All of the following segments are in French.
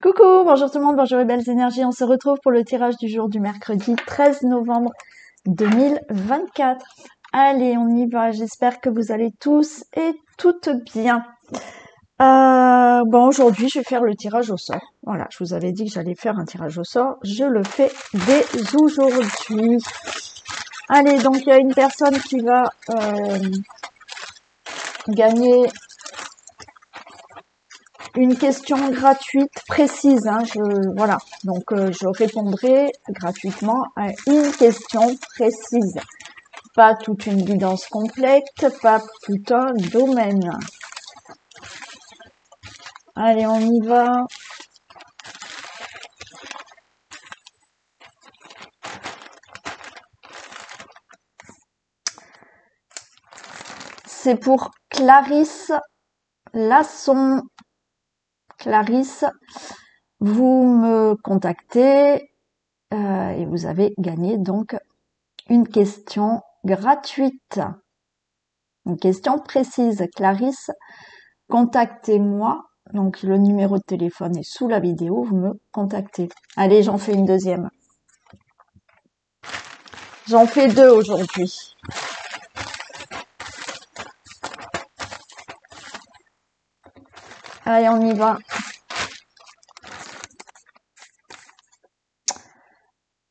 Coucou, bonjour tout le monde, bonjour les belles énergies. On se retrouve pour le tirage du jour du mercredi 13 novembre 2024. Allez, on y va. J'espère que vous allez tous et toutes bien. Bon, aujourd'hui, je vais faire le tirage au sort. Voilà, je vous avais dit que j'allais faire un tirage au sort. Je le fais dès aujourd'hui. Allez, donc il y a une personne qui va gagner une question gratuite précise, hein, voilà. Donc je répondrai gratuitement à une question précise. Pas toute une guidance complète, pas tout un domaine. Allez, on y va. C'est pour Clarisse Lasson. Clarisse, vous me contactez et vous avez gagné donc une question gratuite. Une question précise. Clarisse, contactez-moi. Donc le numéro de téléphone est sous la vidéo. Vous me contactez. Allez, j'en fais une deuxième. J'en fais deux aujourd'hui. Allez, on y va.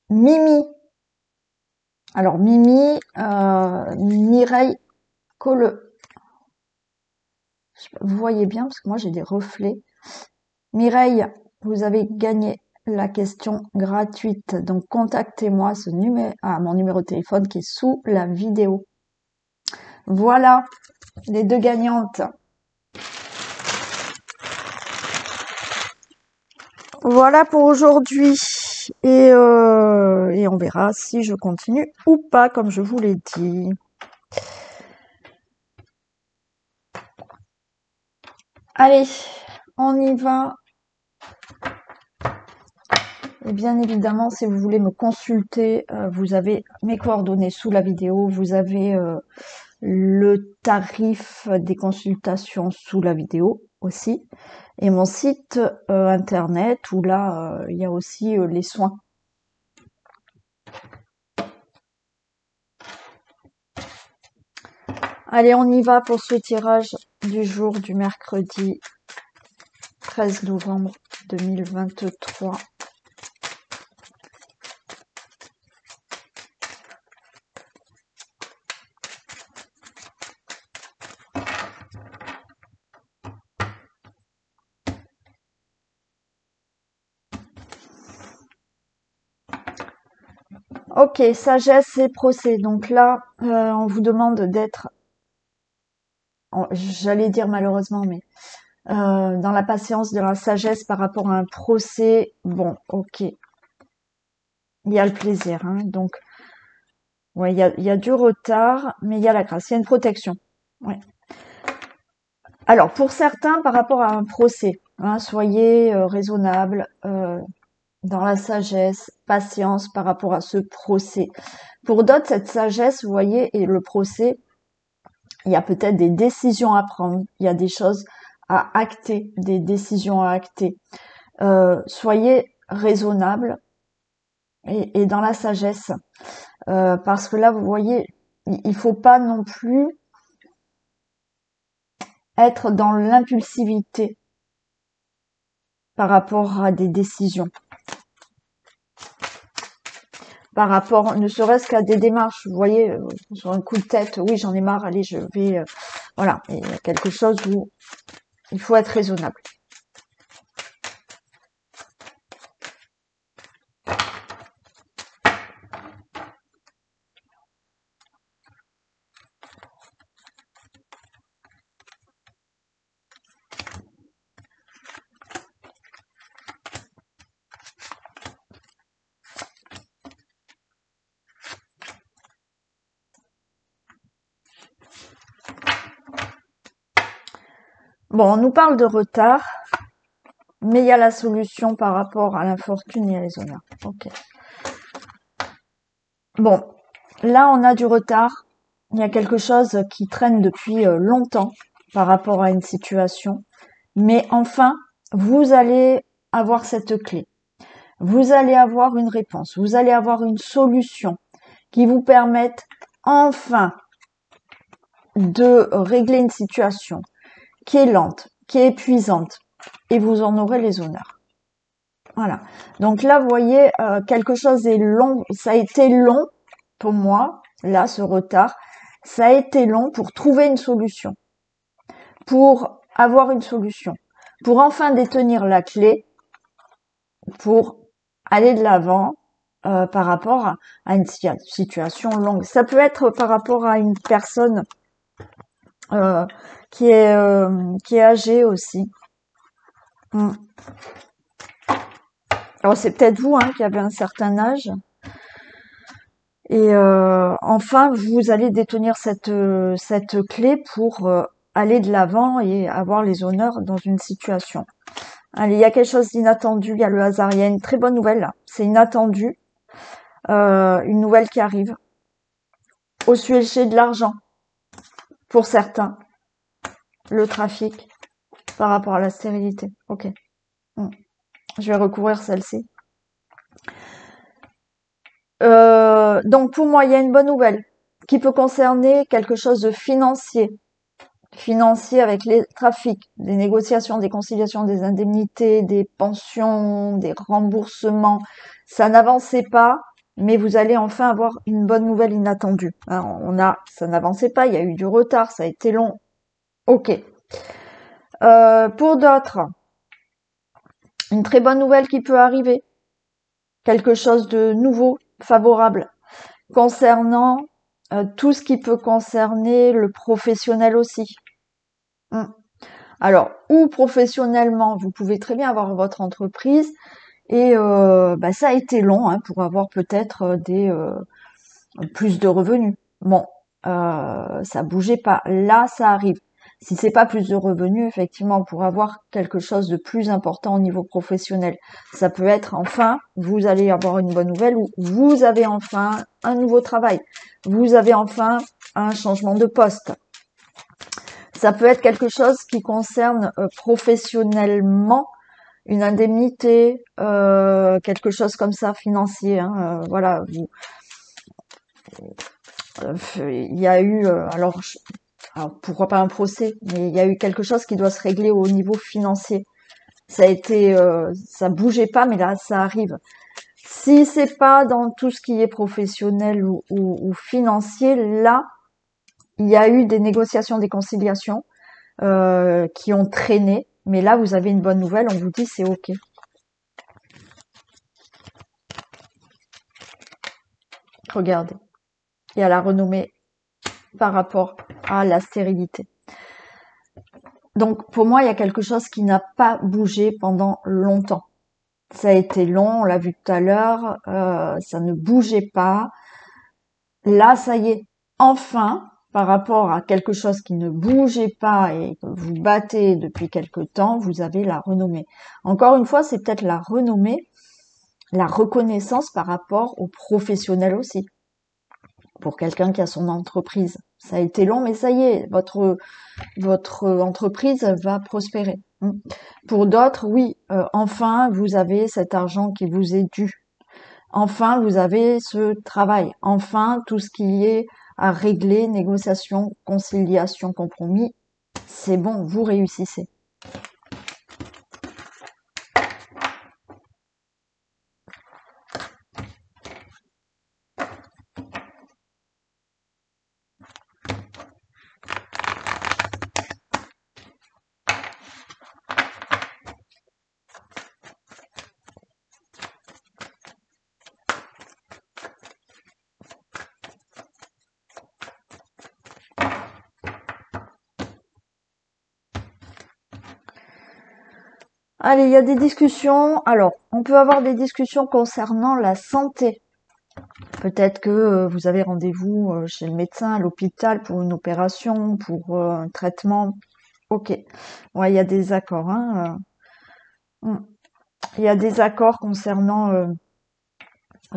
Mimi. Alors Mimi, Mireille Colleux. Vous voyez bien parce que moi j'ai des reflets. Mireille, vous avez gagné la question gratuite. Donc contactez-moi mon numéro de téléphone qui est sous la vidéo. Voilà les deux gagnantes. Voilà pour aujourd'hui. Et on verra si je continue ou pas, comme je vous l'ai dit. Allez, on y va. Et bien évidemment, si vous voulez me consulter, vous avez mes coordonnées sous la vidéo. Vous avez le tarif des consultations sous la vidéo aussi. Et mon site internet où là, il y a aussi les soins. Allez, on y va pour ce tirage du jour du mercredi 13 novembre 2023. Ok, sagesse et procès. Donc là, on vous demande d'être, j'allais dire malheureusement, mais dans la patience, de la sagesse par rapport à un procès. Bon, ok. Il y a le plaisir, hein. Donc, ouais, il y a du retard, mais il y a la grâce. Il y a une protection. Ouais. Alors, pour certains, par rapport à un procès, hein, soyez raisonnable, dans la sagesse, patience par rapport à ce procès. Pour d'autres, cette sagesse, vous voyez, et le procès, il y a peut-être des décisions à prendre, il y a des choses à acter, des décisions à acter. Soyez raisonnable et dans la sagesse, parce que là, vous voyez, il faut pas non plus être dans l'impulsivité par rapport à des décisions, par rapport ne serait-ce qu'à des démarches. Vous voyez, sur un coup de tête, oui, j'en ai marre, allez, je vais... voilà, il y a quelque chose où il faut être raisonnable. Bon, on nous parle de retard, mais il y a la solution par rapport à l'infortune et les honneurs. Ok. Bon, là, on a du retard. Il y a quelque chose qui traîne depuis longtemps par rapport à une situation. Mais enfin, vous allez avoir cette clé. Vous allez avoir une réponse, vous allez avoir une solution qui vous permette enfin de régler une situation qui est lente, qui est épuisante, et vous en aurez les honneurs. Voilà. Donc là, vous voyez, quelque chose est long. Ça a été long pour moi, là, ce retard. Ça a été long pour trouver une solution, pour avoir une solution, pour enfin détenir la clé, pour aller de l'avant par rapport à une situation longue. Ça peut être par rapport à une personne euh, qui est âgée aussi. Alors c'est peut-être vous qui avez un certain âge. Et enfin, vous allez détenir cette clé pour aller de l'avant et avoir les honneurs dans une situation. Allez, il y a quelque chose d'inattendu, il y a le hasard, il y a une très bonne nouvelle là. C'est inattendu, une nouvelle qui arrive au sujet de l'argent pour certains, le trafic par rapport à la stérilité. Ok, je vais recouvrir celle-ci. Donc pour moi, il y a une bonne nouvelle qui peut concerner quelque chose de financier avec les trafics, des négociations, des conciliations, des indemnités, des pensions, des remboursements. Ça n'avançait pas, mais vous allez enfin avoir une bonne nouvelle inattendue. Ça n'avançait pas, il y a eu du retard, ça a été long. Ok. Pour d'autres, une très bonne nouvelle qui peut arriver. Quelque chose de nouveau, favorable, concernant tout ce qui peut concerner le professionnel aussi. Alors, ou professionnellement, vous pouvez très bien avoir votre entreprise et ça a été long pour avoir peut-être plus de revenus. Bon, ça bougeait pas. Là, ça arrive. Si c'est pas plus de revenus, effectivement, pour avoir quelque chose de plus important au niveau professionnel, ça peut être enfin, vous allez avoir une bonne nouvelle ou vous avez enfin un nouveau travail. Vous avez enfin un changement de poste. Ça peut être quelque chose qui concerne professionnellement une indemnité, quelque chose comme ça, financier. Voilà. Il y a eu, alors pourquoi pas un procès, mais il y a eu quelque chose qui doit se régler au niveau financier. Ça a été, ça bougeait pas, mais là ça arrive. Si c'est pas dans tout ce qui est professionnel ou financier, là il y a eu des négociations, des conciliations qui ont traîné, mais là vous avez une bonne nouvelle, on vous dit c'est ok. Regardez, il y a la renommée par rapport à la stérilité. Donc pour moi, il y a quelque chose qui n'a pas bougé pendant longtemps. Ça a été long, on l'a vu tout à l'heure, ça ne bougeait pas. Là, ça y est, enfin, par rapport à quelque chose qui ne bougeait pas et que vous battez depuis quelque temps, vous avez la renommée. Encore une fois, c'est peut-être la renommée, la reconnaissance par rapport aux professionnels aussi. Pour quelqu'un qui a son entreprise. Ça a été long, mais ça y est, votre entreprise va prospérer. Pour d'autres, oui, enfin, vous avez cet argent qui vous est dû. Enfin, vous avez ce travail. Enfin, tout ce qui est à régler, négociation, conciliation, compromis, c'est bon, vous réussissez. Allez, il y a des discussions. Alors, on peut avoir des discussions concernant la santé. Peut-être que vous avez rendez-vous chez le médecin, à l'hôpital pour une opération, pour un traitement. Ok. Ouais, il y a des accords. Il y a des accords concernant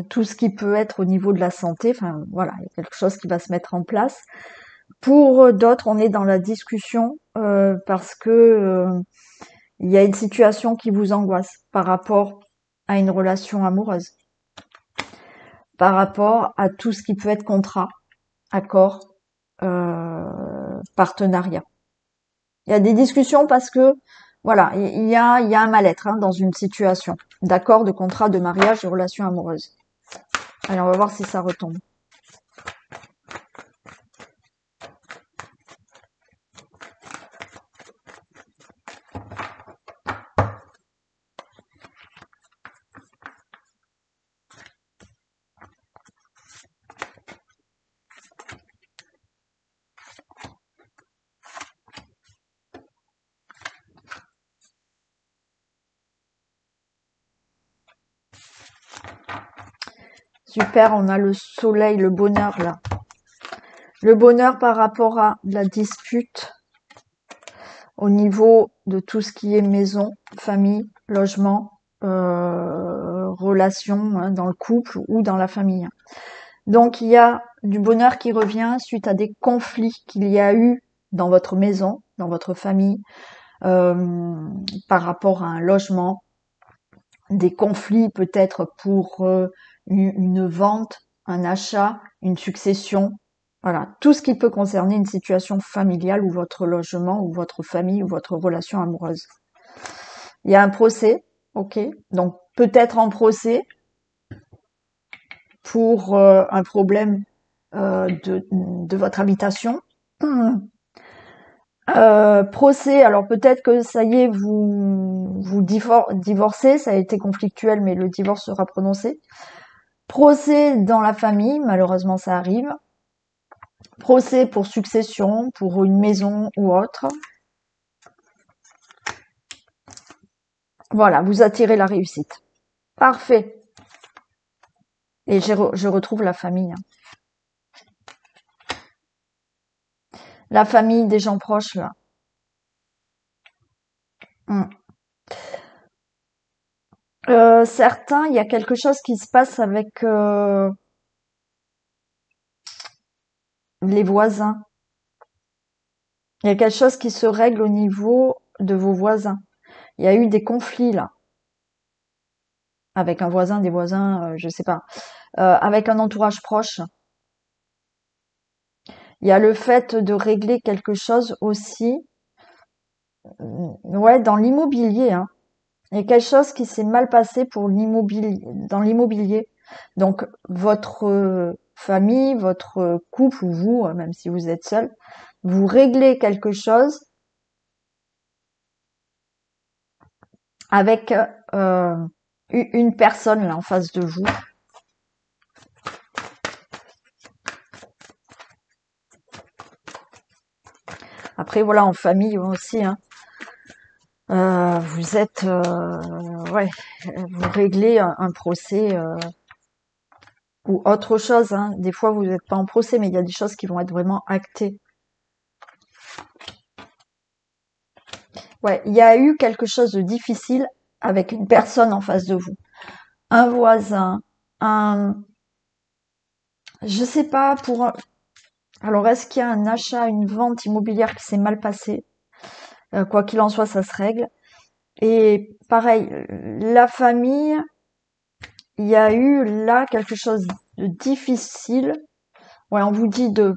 tout ce qui peut être au niveau de la santé. Enfin, voilà, il y a quelque chose qui va se mettre en place. Pour d'autres, on est dans la discussion parce que il y a une situation qui vous angoisse par rapport à une relation amoureuse, par rapport à tout ce qui peut être contrat, accord, partenariat. Il y a des discussions parce que, voilà, il y a un mal-être hein, dans une situation d'accord, de contrat, de mariage, de relation amoureuse. Allez, on va voir si ça retombe. Super, on a le soleil, le bonheur là. Le bonheur par rapport à la dispute au niveau de tout ce qui est maison, famille, logement, relation hein, dans le couple ou dans la famille. Donc il y a du bonheur qui revient suite à des conflits qu'il y a eu dans votre maison, dans votre famille, par rapport à un logement, des conflits peut-être pour une vente, un achat, une succession. Voilà, tout ce qui peut concerner une situation familiale ou votre logement ou votre famille ou votre relation amoureuse. Il y a un procès, ok, donc peut-être en procès pour un problème de votre habitation. Procès, alors peut-être que ça y est, vous divorcez, ça a été conflictuel, mais le divorce sera prononcé. Procès dans la famille, malheureusement ça arrive. Procès pour succession, pour une maison ou autre. Voilà, vous attirez la réussite. Parfait. Et je retrouve la famille. La famille des gens proches, là. Certains, il y a quelque chose qui se passe avec les voisins. Il y a quelque chose qui se règle au niveau de vos voisins. Il y a eu des conflits là, avec un voisin, des voisins, je sais pas, avec un entourage proche. Il y a le fait de régler quelque chose aussi, ouais, dans l'immobilier, hein. Il y a quelque chose qui s'est mal passé pour l'immobilier, dans l'immobilier. Donc votre famille, votre couple ou vous, même si vous êtes seul, vous réglez quelque chose avec une personne là en face de vous. Après voilà, en famille aussi, hein. Vous êtes, ouais, vous réglez un procès ou autre chose. Hein. Des fois, vous n'êtes pas en procès, mais il y a des choses qui vont être vraiment actées. Ouais, il y a eu quelque chose de difficile avec une personne en face de vous, un voisin, je sais pas alors est-ce qu'il y a un achat, une vente immobilière qui s'est mal passée? Quoi qu'il en soit, ça se règle. Et pareil, la famille, il y a eu là quelque chose de difficile. Ouais, on vous dit de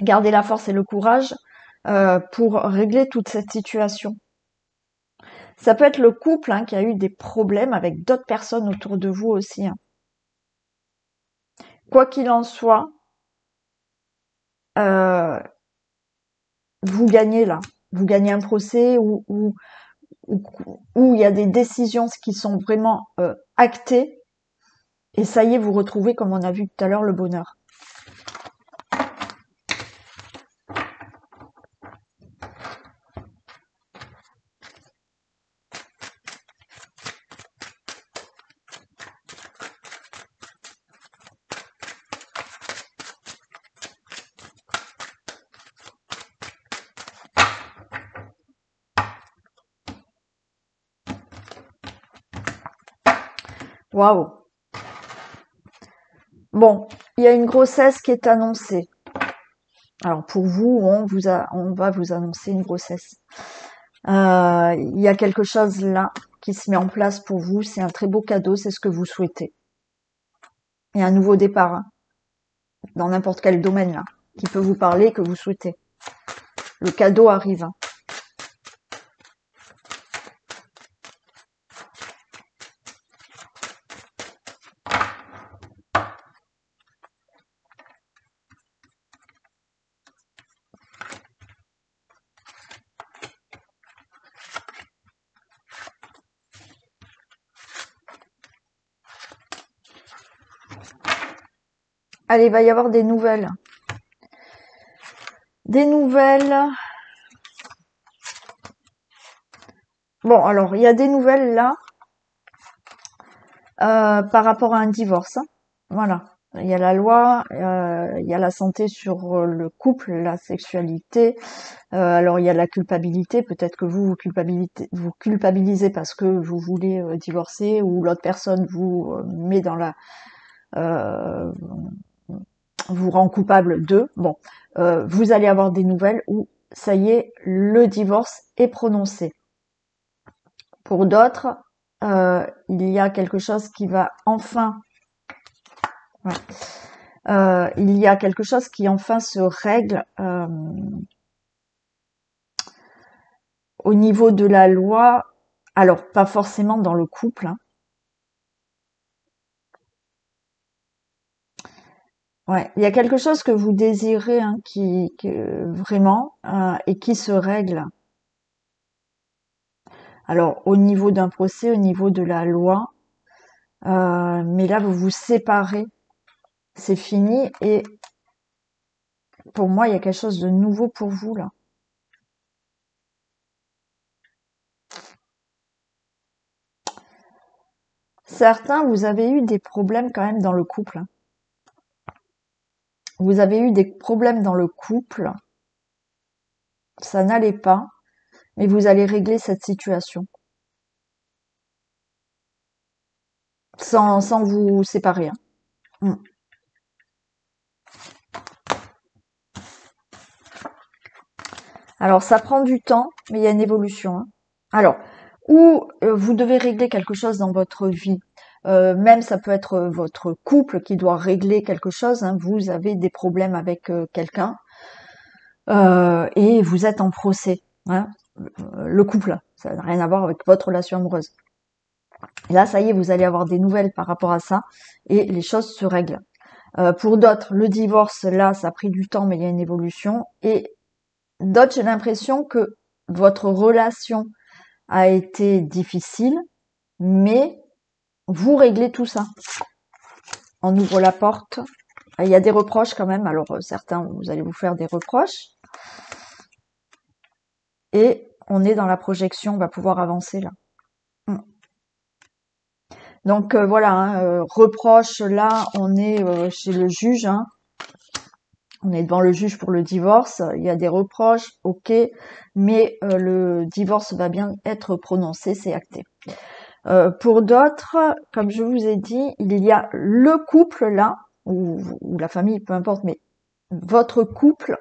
garder la force et le courage pour régler toute cette situation. Ça peut être le couple hein, qui a eu des problèmes avec d'autres personnes autour de vous aussi. Hein. Quoi qu'il en soit, vous gagnez là. Vous gagnez un procès où il y a des décisions qui sont vraiment actées. Et ça y est, vous retrouvez, comme on a vu tout à l'heure, le bonheur. Waouh. Bon, il y a une grossesse qui est annoncée. Alors pour vous, on va vous annoncer une grossesse. Il y a quelque chose là qui se met en place pour vous. C'est un très beau cadeau, c'est ce que vous souhaitez. Il y a un nouveau départ hein, dans n'importe quel domaine là qui peut vous parler, que vous souhaitez. Le cadeau arrive. Allez, il va y avoir des nouvelles. Des nouvelles. Bon, alors, il y a des nouvelles là par rapport à un divorce. Hein. Voilà. Il y a la loi, il y a la santé sur le couple, la sexualité. Alors, il y a la culpabilité. Peut-être que vous culpabilisez parce que vous voulez divorcer ou l'autre personne vous met dans la... vous rend coupable d'eux. Bon, vous allez avoir des nouvelles où, ça y est, le divorce est prononcé. Pour d'autres, il y a quelque chose qui va enfin... Ouais. Il y a quelque chose qui enfin se règle au niveau de la loi. Alors, pas forcément dans le couple. Hein. Ouais, il y a quelque chose que vous désirez, hein, qui vraiment et qui se règle. Alors, au niveau d'un procès, au niveau de la loi, mais là, vous vous séparez, c'est fini. Et pour moi, il y a quelque chose de nouveau pour vous là. Certains, vous avez eu des problèmes quand même dans le couple. Hein. Vous avez eu des problèmes dans le couple, ça n'allait pas, mais vous allez régler cette situation sans vous séparer. Hein. Mm. Alors ça prend du temps, mais il y a une évolution. Hein. Alors, ou vous devez régler quelque chose dans votre vie. Même ça peut être votre couple qui doit régler quelque chose. Hein. Vous avez des problèmes avec quelqu'un et vous êtes en procès. Hein. Le couple, ça n'a rien à voir avec votre relation amoureuse. Et là, ça y est, vous allez avoir des nouvelles par rapport à ça et les choses se règlent. Pour d'autres, le divorce, là, ça a pris du temps, mais il y a une évolution. Et d'autres, j'ai l'impression que votre relation a été difficile, mais vous réglez tout ça. On ouvre la porte. Il y a des reproches quand même. Alors, certains, vous allez vous faire des reproches. Et on est dans la projection, on va pouvoir avancer là. Donc voilà, hein, reproche, là, on est chez le juge. Hein. On est devant le juge pour le divorce. Il y a des reproches, ok, mais le divorce va bien être prononcé, c'est acté. Pour d'autres, comme je vous ai dit, il y a le couple là, ou la famille, peu importe, mais votre couple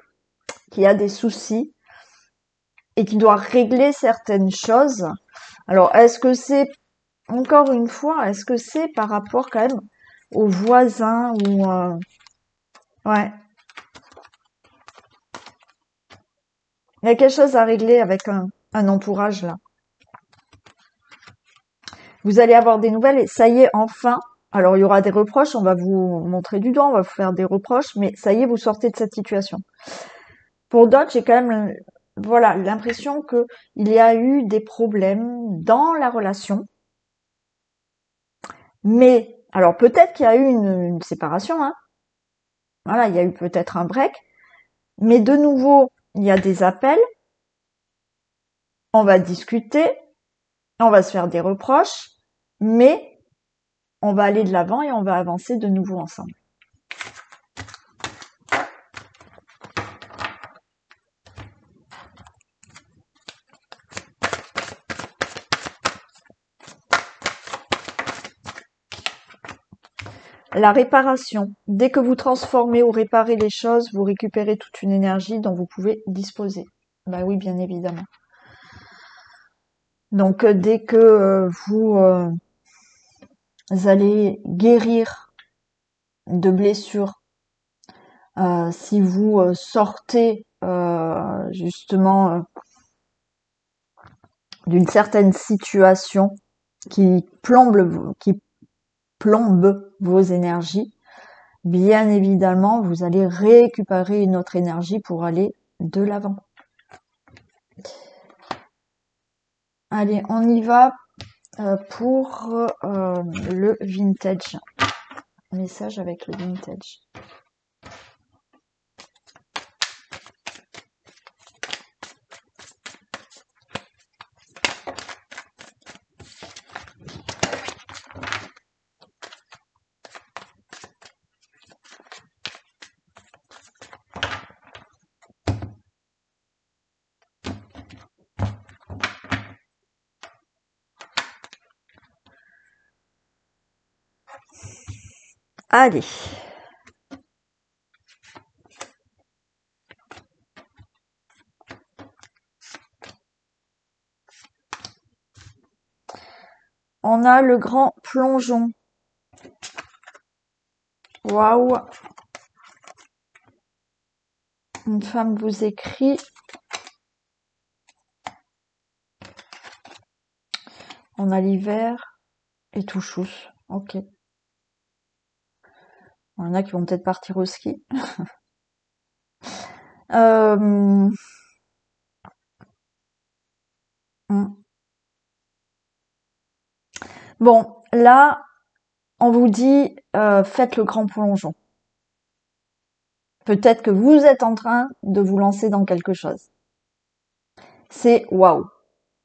qui a des soucis et qui doit régler certaines choses. Alors, est-ce que c'est, encore une fois, est-ce que c'est par rapport quand même aux voisins ou... ouais. Il y a quelque chose à régler avec un entourage là. Vous allez avoir des nouvelles et ça y est, enfin. Alors, il y aura des reproches, on va vous montrer du doigt, on va vous faire des reproches, mais ça y est, vous sortez de cette situation. Pour d'autres, j'ai quand même, voilà, l'impression que il y a eu des problèmes dans la relation. Mais, alors peut-être qu'il y a eu une séparation, hein. Voilà, il y a eu peut-être un break. Mais de nouveau, il y a des appels. On va discuter. On va se faire des reproches. Mais on va aller de l'avant et on va avancer de nouveau ensemble. La réparation. Dès que vous transformez ou réparez les choses, vous récupérez toute une énergie dont vous pouvez disposer. Bah oui, bien évidemment. Donc dès que vous allez guérir de blessures, si vous sortez justement d'une certaine situation qui plombe vos énergies, bien évidemment, vous allez récupérer une autre énergie pour aller de l'avant. Allez, on y va pour le vintage. Message avec le vintage. Allez. On a le grand plongeon. Waouh. Une femme vous écrit. On a l'hiver et tout chousse. Ok. Il y en a qui vont peut-être partir au ski. euh... Bon, là, on vous dit, faites le grand plongeon. Peut-être que vous êtes en train de vous lancer dans quelque chose. C'est waouh,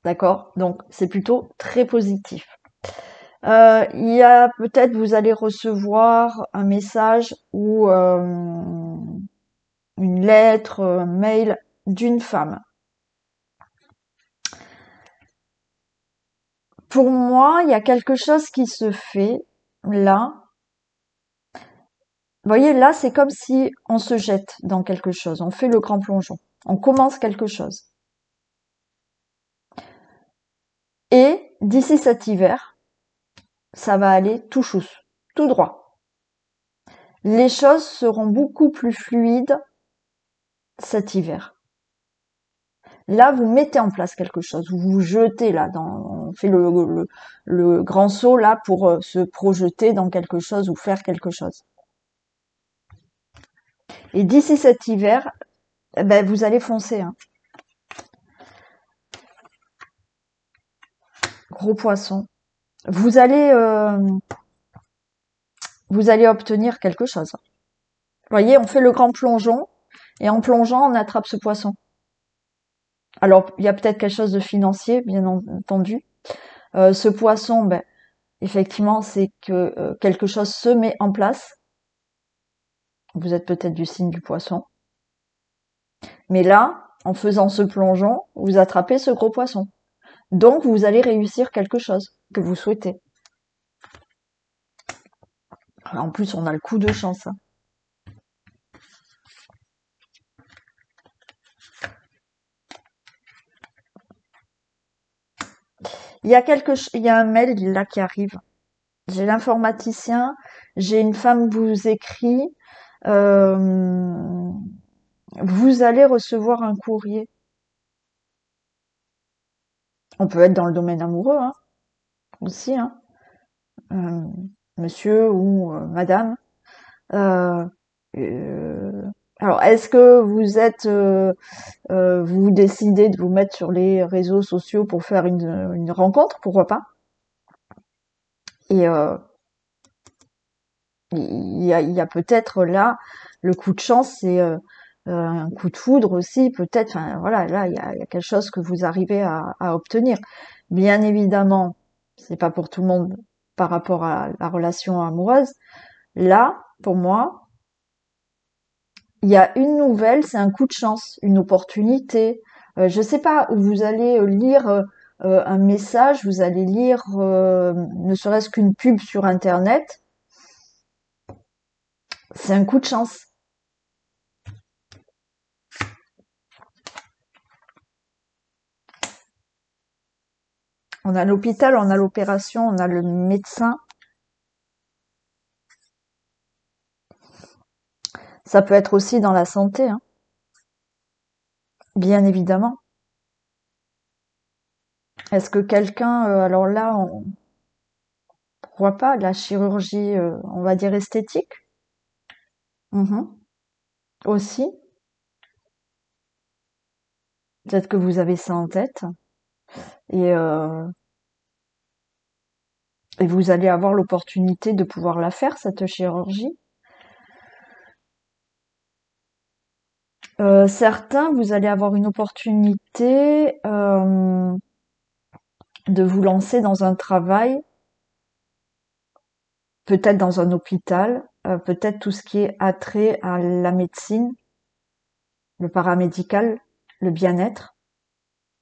d'accord? Donc, c'est plutôt très positif. Il y a peut-être, vous allez recevoir un message ou une lettre, un mail d'une femme. Pour moi, il y a quelque chose qui se fait là. Vous voyez, là, c'est comme si on se jette dans quelque chose. On fait le grand plongeon. On commence quelque chose. Et d'ici cet hiver, ça va aller tout chousse, tout droit. Les choses seront beaucoup plus fluides cet hiver. Là, vous mettez en place quelque chose, vous vous jetez là, on fait le grand saut là pour se projeter dans quelque chose ou faire quelque chose. Et d'ici cet hiver, ben, vous allez foncer. Hein. Gros poisson. Vous allez obtenir quelque chose. Vous voyez, on fait le grand plongeon et en plongeant, on attrape ce poisson. Alors, il y a peut-être quelque chose de financier, bien entendu. Ce poisson, ben, effectivement, c'est que quelque chose se met en place. Vous êtes peut-être du signe du poisson. Mais là, en faisant ce plongeon, vous attrapez ce gros poisson. Donc, vous allez réussir quelque chose que vous souhaitez. En plus, on a le coup de chance. Hein. Il y a un mail là qui arrive. J'ai l'informaticien, j'ai une femme vous écrit, vous allez recevoir un courrier. On peut être dans le domaine amoureux, hein, aussi, hein. Euh, monsieur ou madame. Euh, euh, alors, est-ce que vous décidez de vous mettre sur les réseaux sociaux pour faire une rencontre, pourquoi pas? Et il y a peut-être là le coup de chance, c'est un coup de foudre aussi, peut-être. Enfin, voilà, là, il y a quelque chose que vous arrivez à obtenir. Bien évidemment, c'est pas pour tout le monde par rapport à la relation amoureuse. Là, pour moi, il y a une nouvelle, c'est un coup de chance, une opportunité. Je sais pas, où vous allez lire un message, vous allez lire ne serait-ce qu'une pub sur Internet. C'est un coup de chance. On a l'hôpital, on a l'opération, on a le médecin. Ça peut être aussi dans la santé, hein, bien évidemment. Est-ce que quelqu'un, alors là, pourquoi pas, de la chirurgie, on va dire esthétique? Mhm. Aussi. Peut-être que vous avez ça en tête. Et, euh, et vous allez avoir l'opportunité de pouvoir la faire, cette chirurgie. Certains, vous allez avoir une opportunité de vous lancer dans un travail, peut-être dans un hôpital, peut-être tout ce qui est attrait à la médecine, le paramédical, le bien-être.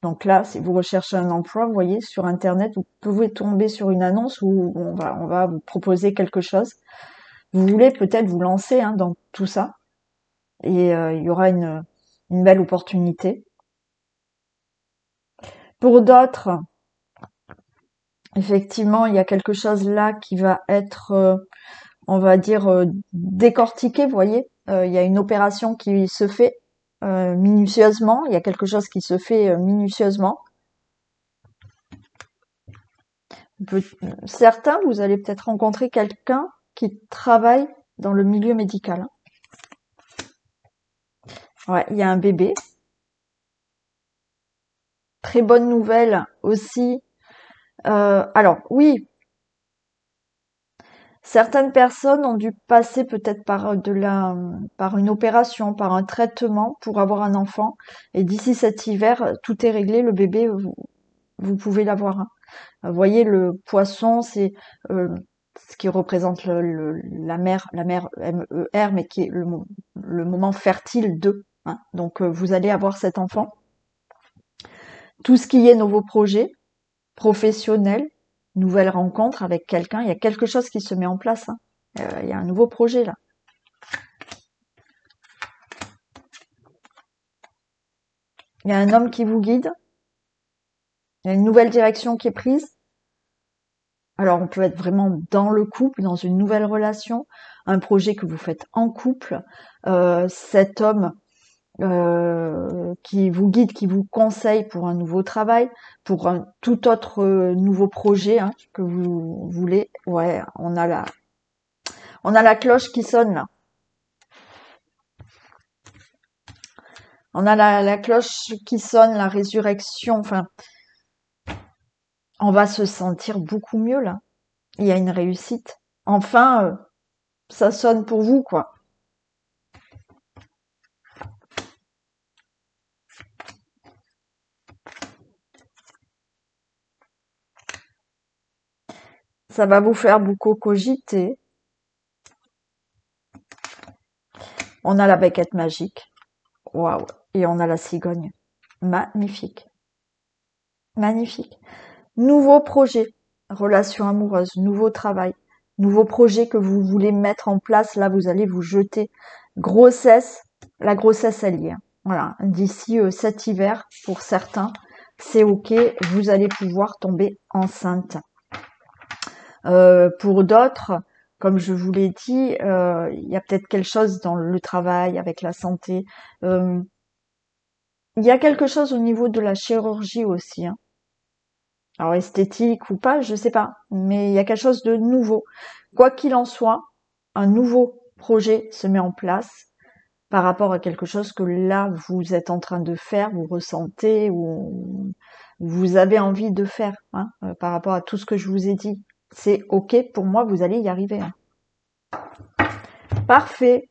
Donc là, si vous recherchez un emploi, vous voyez, sur Internet, vous pouvez tomber sur une annonce où on va vous proposer quelque chose. Vous voulez peut-être vous lancer hein, dans tout ça et il y aura une belle opportunité. Pour d'autres, effectivement, il y a quelque chose là qui va être, on va dire, décortiqué, vous voyez. Il y a une opération qui se fait minutieusement, il y a quelque chose qui se fait minutieusement. Certains, vous allez peut-être rencontrer quelqu'un qui travaille dans le milieu médical. Ouais, il y a un bébé. Très bonne nouvelle aussi. Alors oui, certaines personnes ont dû passer peut-être par une opération, par un traitement pour avoir un enfant. Et d'ici cet hiver, tout est réglé. Le bébé, vous pouvez l'avoir. Hein. Vous voyez, le poisson, c'est ce qui représente la mère MER, mais qui est le moment fertile de. Hein. Donc, vous allez avoir cet enfant. Tout ce qui est nouveaux projets professionnels, nouvelles rencontres avec quelqu'un, il y a quelque chose qui se met en place. Hein. Il y a un nouveau projet là. Il y a un homme qui vous guide. Il y a une nouvelle direction qui est prise. Alors, on peut être vraiment dans le couple, dans une nouvelle relation, un projet que vous faites en couple. Cet homme qui vous guide, qui vous conseille pour un nouveau travail, pour un tout autre nouveau projet hein, que vous voulez. Ouais, on a la cloche qui sonne là. On a la cloche qui sonne, la résurrection. Enfin, on va se sentir beaucoup mieux là. Il y a une réussite. Enfin, ça sonne pour vous quoi. Ça va vous faire beaucoup cogiter. On a la baguette magique. Waouh. Et on a la cigogne. Magnifique. Magnifique. Nouveau projet. Relation amoureuse. Nouveau travail. Nouveau projet que vous voulez mettre en place. Là, vous allez vous jeter. Grossesse. La grossesse, elle y est. Voilà. D'ici cet hiver, pour certains, c'est ok. Vous allez pouvoir tomber enceinte. Pour d'autres, comme je vous l'ai dit, il y a peut-être quelque chose dans le travail, avec la santé. Il y a quelque chose au niveau de la chirurgie aussi. Hein. Alors esthétique ou pas, je sais pas, mais il y a quelque chose de nouveau. Quoi qu'il en soit, un nouveau projet se met en place par rapport à quelque chose que là vous êtes en train de faire, vous ressentez ou vous avez envie de faire hein, par rapport à tout ce que je vous ai dit. C'est ok pour moi, vous allez y arriver. Hein. Parfait.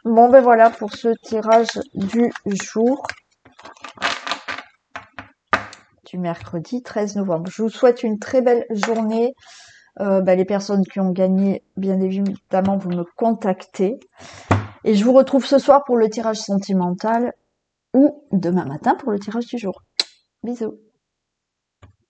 Bon ben voilà pour ce tirage du jour du mercredi 13 novembre. Je vous souhaite une très belle journée. Les personnes qui ont gagné, bien évidemment, vous me contactez. Et je vous retrouve ce soir pour le tirage sentimental ou demain matin pour le tirage du jour. Bisous.